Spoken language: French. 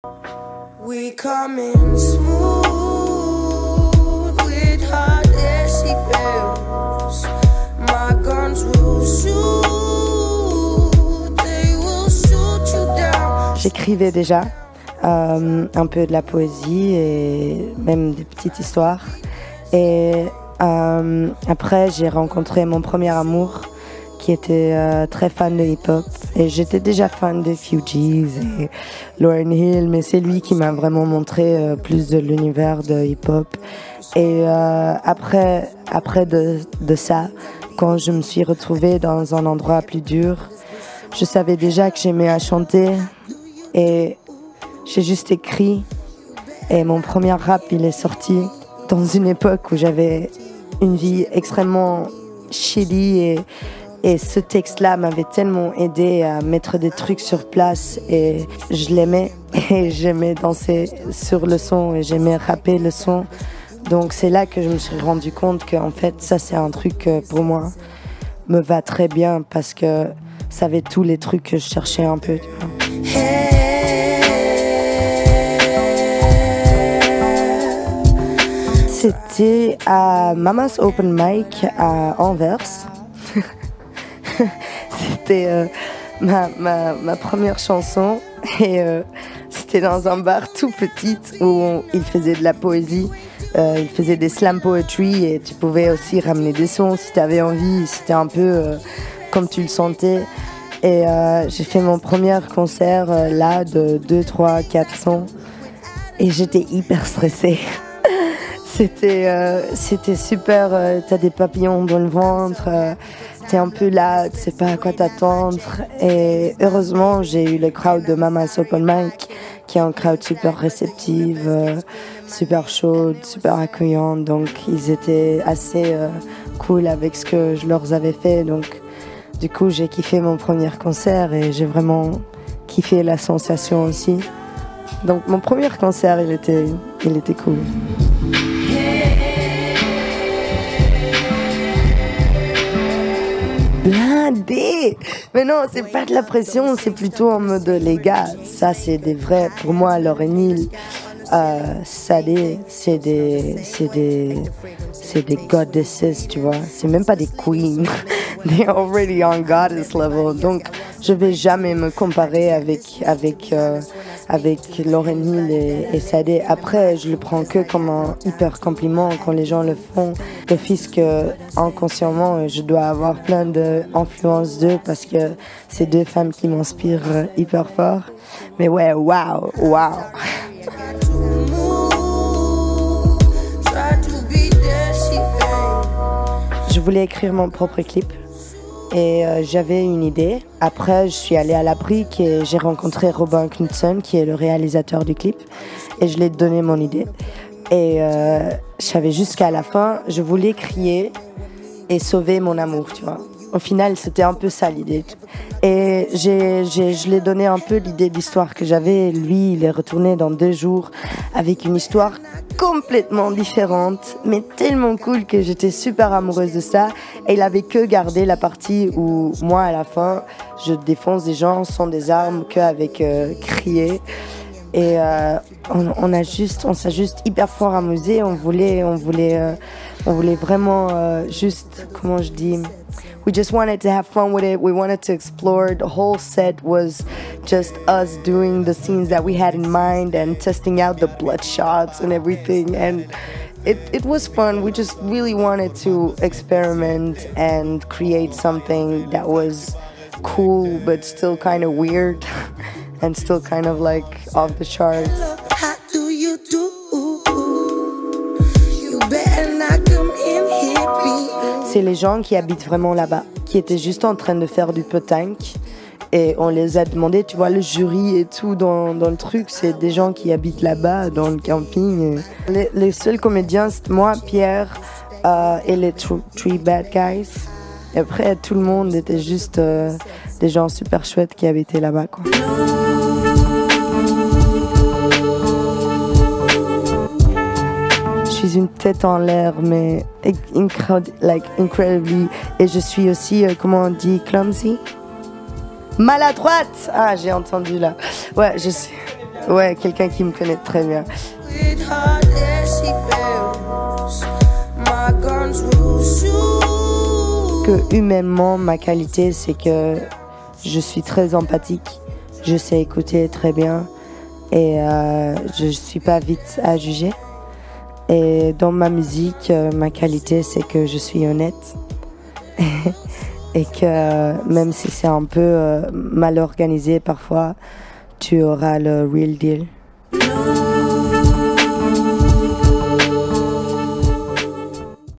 We coming smooth with hot decibels. My guns will shoot, they will shoot you down. J'écrivais déjà un peu de la poésie et même des petites histoires. Et après, j'ai rencontré mon premier amour qui était très fan de hip-hop. Et j'étais déjà fan de Fugees et Lauryn Hill, mais c'est lui qui m'a vraiment montré plus de l'univers de hip-hop. Et après de ça, quand je me suis retrouvée dans un endroit plus dur, je savais déjà que j'aimais à chanter et j'ai juste écrit. Et mon premier rap, il est sorti dans une époque où j'avais une vie extrêmement shitty et ce texte-là m'avait tellement aidé à mettre des trucs sur place et je l'aimais et j'aimais danser sur le son et j'aimais rapper le son. Donc c'est là que je me suis rendu compte qu'en fait ça c'est un truc que pour moi me va très bien parce que ça avait tous les trucs que je cherchais un peu. Tu vois. C'était à Mama's Open Mic à Anvers. C'était ma première chanson et c'était dans un bar tout petit où il faisait de la poésie, il faisait des slam poetry et tu pouvais aussi ramener des sons si tu avais envie, c'était un peu comme tu le sentais. Et j'ai fait mon premier concert là de 2, 3, 4 sons et j'étais hyper stressée. C'était super, t'as des papillons dans le ventre, t'es un peu là, tu sais pas à quoi t'attendre. Et heureusement, j'ai eu le crowd de Mama's Open Mic, qui est un crowd super réceptive, super chaude, super accueillante. Donc ils étaient assez cool avec ce que je leur avais fait. Donc du coup, j'ai kiffé mon premier concert et j'ai vraiment kiffé la sensation aussi. Donc mon premier concert, il était cool. Blindé! Mais non, c'est pas de la pression, c'est plutôt en mode les gars, ça c'est des vrais, pour moi, Lauryn Hill, Sade, c'est des goddesses, tu vois, c'est même pas des queens, they're already on goddess level, donc je vais jamais me comparer avec Lauryn Hill et Sade. Après, je le prends que comme un hyper compliment quand les gens le font. D'office que inconsciemment, je dois avoir plein d'influences d'eux parce que c'est deux femmes qui m'inspirent hyper fort. Mais ouais, waouh. Je voulais écrire mon propre clip. Et j'avais une idée. Après, je suis allée à la brique et j'ai rencontré Robin Knudsen, qui est le réalisateur du clip. Et je lui ai donné mon idée. Et je savais jusqu'à la fin, je voulais crier et sauver mon amour, tu vois. Au final, c'était un peu ça l'idée. Et je lui ai donné un peu l'idée d'histoire que j'avais. Lui, il est retourné dans 2 jours avec une histoire complètement différente, mais tellement cool que j'étais super amoureuse de ça. Et il avait que gardé la partie où moi, à la fin, je défonce des gens sans des armes, qu'avec crier. Et on s'est juste hyper fort amusé. On voulait vraiment juste, comment je dis, we just wanted to have fun with it. We wanted to explore. The whole set was just us doing the scenes that we had in mind and testing out the blood shots and everything. And it was fun. We just really wanted to experiment and create something that was cool but still kind of weird and still kind of like off the charts. How do you do? You better not come in here. C'est les gens qui habitent vraiment là-bas, qui étaient juste en train de faire du petanque. Et on les a demandé, tu vois, le jury et tout dans le truc, c'est des gens qui habitent là-bas, dans le camping. Les seuls comédiens, c'est moi, Pierre et les Three Bad Guys. Et après, tout le monde était juste des gens super chouettes qui habitaient là-bas, quoi. Je suis une tête en l'air, mais incredibly. Et je suis aussi, comment on dit, clumsy? Maladroite! Ah, j'ai entendu là. Ouais, je suis. Ouais, quelqu'un qui me connaît très bien. With her decibels, my guns will shoot. Que humainement, ma qualité, c'est que je suis très empathique. Je sais écouter très bien et je suis pas vite à juger. Et dans ma musique, ma qualité, c'est que je suis honnête. Et que même si c'est un peu mal organisé parfois, tu auras le real deal.